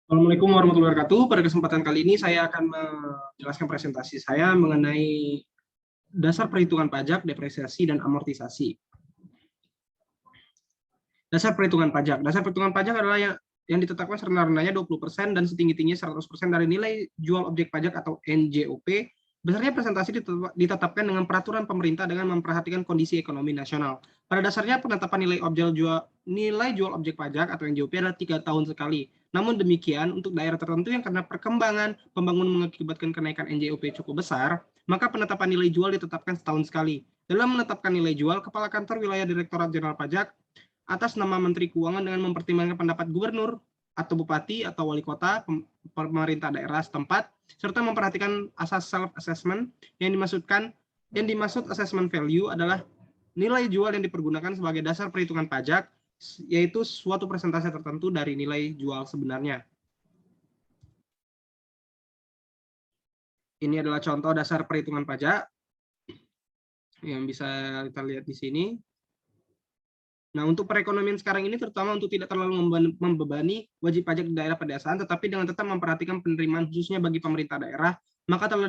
Assalamualaikum warahmatullahi wabarakatuh. Pada kesempatan kali ini saya akan menjelaskan presentasi saya mengenai dasar perhitungan pajak, depresiasi, dan amortisasi. Dasar perhitungan pajak. Dasar perhitungan pajak adalah yang ditetapkan serendah-rendahnya 20% dan setinggi-tingginya 100% dari nilai jual objek pajak atau NJOP. Besarnya presentasi ditetapkan dengan peraturan pemerintah dengan memperhatikan kondisi ekonomi nasional. Pada dasarnya penetapan nilai jual objek pajak atau NJOP adalah 3 tahun sekali. Namun demikian, untuk daerah tertentu yang karena perkembangan pembangunan mengakibatkan kenaikan NJOP cukup besar, maka penetapan nilai jual ditetapkan setahun sekali. Dalam menetapkan nilai jual, Kepala Kantor Wilayah Direktorat Jenderal Pajak atas nama Menteri Keuangan dengan mempertimbangkan pendapat gubernur atau bupati atau wali kota pemerintah daerah setempat serta memperhatikan asas self assessment yang dimaksud assessment value adalah nilai jual yang dipergunakan sebagai dasar perhitungan pajak, yaitu suatu persentase tertentu dari nilai jual sebenarnya. Ini adalah contoh dasar perhitungan pajak yang bisa kita lihat di sini. Nah, untuk perekonomian sekarang ini terutama untuk tidak terlalu membebani wajib pajak di daerah pedesaan, tetapi dengan tetap memperhatikan penerimaan khususnya bagi pemerintah daerah, maka telah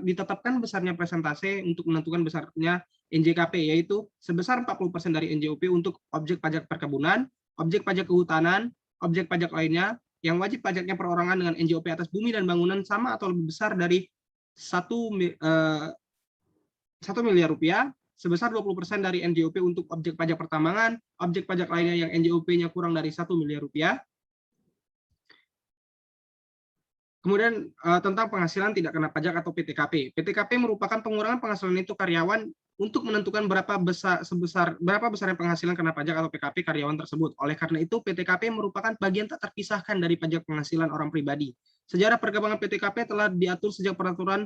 ditetapkan besarnya persentase untuk menentukan besarnya NJKP, yaitu sebesar 40% dari NJOP untuk objek pajak perkebunan, objek pajak kehutanan, objek pajak lainnya, yang wajib pajaknya perorangan dengan NJOP atas bumi dan bangunan sama atau lebih besar dari 1 miliar rupiah, sebesar 20% dari NJOP untuk objek pajak pertambangan, objek pajak lainnya yang NJOP-nya kurang dari 1 miliar rupiah. Kemudian tentang penghasilan tidak kena pajak atau PTKP. PTKP merupakan pengurangan penghasilan itu karyawan untuk menentukan berapa besarnya penghasilan kena pajak atau PKP karyawan tersebut. Oleh karena itu, PTKP merupakan bagian tak terpisahkan dari pajak penghasilan orang pribadi. Sejarah perkembangan PTKP telah diatur sejak peraturan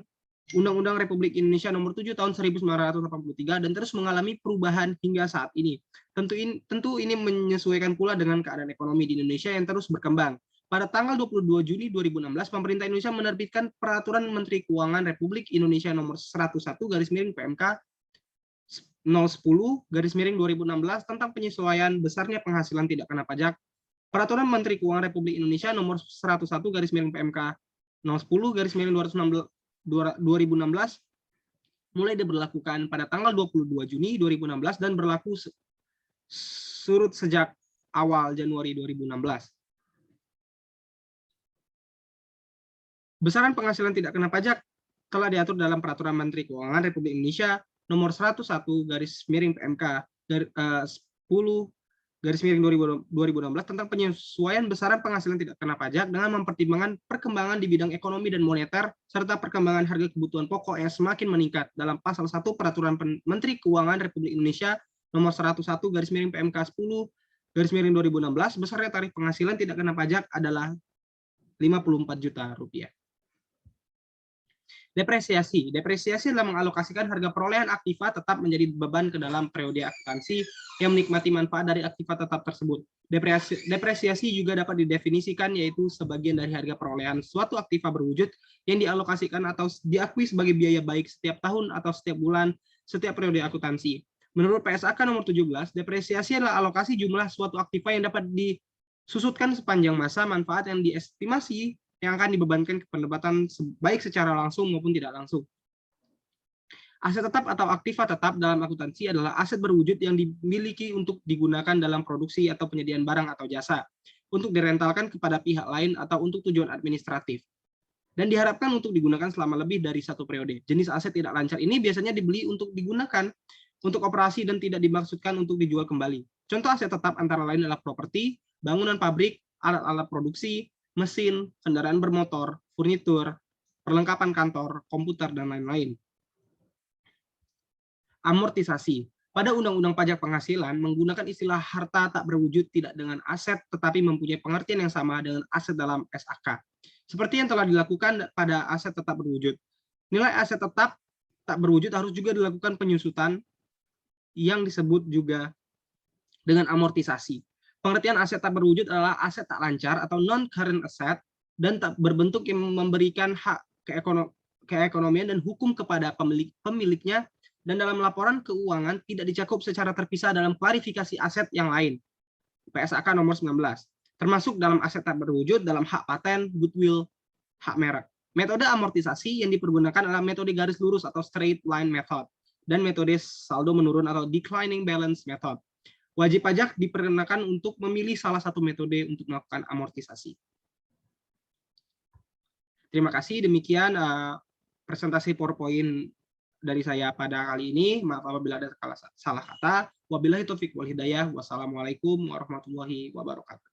Undang-Undang Republik Indonesia Nomor 7 Tahun 1983 dan terus mengalami perubahan hingga saat ini. Tentu ini menyesuaikan pula dengan keadaan ekonomi di Indonesia yang terus berkembang. Pada tanggal 22 Juni 2016, pemerintah Indonesia menerbitkan Peraturan Menteri Keuangan Republik Indonesia Nomor 101/PMK 010/2016 tentang penyesuaian besarnya penghasilan tidak kena pajak. Peraturan Menteri Keuangan Republik Indonesia Nomor 101/PMK 010/2016 mulai diberlakukan pada tanggal 22 Juni 2016 dan berlaku surut sejak awal Januari 2016. Besaran penghasilan tidak kena pajak telah diatur dalam Peraturan Menteri Keuangan Republik Indonesia Nomor 101/PMK 10/2016 tentang penyesuaian besaran penghasilan tidak kena pajak dengan mempertimbangkan perkembangan di bidang ekonomi dan moneter serta perkembangan harga kebutuhan pokok yang semakin meningkat. Dalam Pasal 1 Peraturan Menteri Keuangan Republik Indonesia Nomor 101/PMK 10/2016 besarnya tarif penghasilan tidak kena pajak adalah 54 juta rupiah. Depresiasi adalah mengalokasikan harga perolehan aktiva tetap menjadi beban ke dalam periode akuntansi yang menikmati manfaat dari aktiva tetap tersebut. Depresiasi juga dapat didefinisikan yaitu sebagian dari harga perolehan suatu aktiva berwujud yang dialokasikan atau diakui sebagai biaya baik setiap tahun atau setiap bulan setiap periode akuntansi. Menurut PSAK nomor 17, depresiasi adalah alokasi jumlah suatu aktiva yang dapat disusutkan sepanjang masa manfaat yang diestimasi yang akan dibebankan ke pendapatan baik secara langsung maupun tidak langsung. Aset tetap atau aktiva tetap dalam akuntansi adalah aset berwujud yang dimiliki untuk digunakan dalam produksi atau penyediaan barang atau jasa, untuk direntalkan kepada pihak lain atau untuk tujuan administratif, dan diharapkan untuk digunakan selama lebih dari satu periode. Jenis aset tidak lancar ini biasanya dibeli untuk digunakan untuk operasi dan tidak dimaksudkan untuk dijual kembali. Contoh aset tetap antara lain adalah properti, bangunan pabrik, alat-alat produksi, mesin, kendaraan bermotor, furnitur, perlengkapan kantor, komputer, dan lain-lain. Amortisasi. Pada Undang-Undang Pajak Penghasilan menggunakan istilah harta tak berwujud tidak dengan aset tetapi mempunyai pengertian yang sama dengan aset dalam SAK. Seperti yang telah dilakukan pada aset tetap berwujud. Nilai aset tetap tak berwujud harus juga dilakukan penyusutan yang disebut juga dengan amortisasi. Pengertian aset tak berwujud adalah aset tak lancar atau non-current asset dan tak berbentuk yang memberikan hak keekonomian dan hukum kepada pemiliknya dan dalam laporan keuangan tidak dicakup secara terpisah dalam klarifikasi aset yang lain. PSAK nomor 19. termasuk dalam aset tak berwujud, dalam hak paten, goodwill, hak merek. Metode amortisasi yang dipergunakan adalah metode garis lurus atau straight line method, dan metode saldo menurun atau declining balance method. Wajib pajak diperkenakan untuk memilih salah satu metode untuk melakukan amortisasi. Terima kasih, demikian presentasi PowerPoint dari saya pada kali ini. Maaf apabila ada salah kata. Wabillahi taufiq wal hidayah. Wassalamualaikum warahmatullahi wabarakatuh.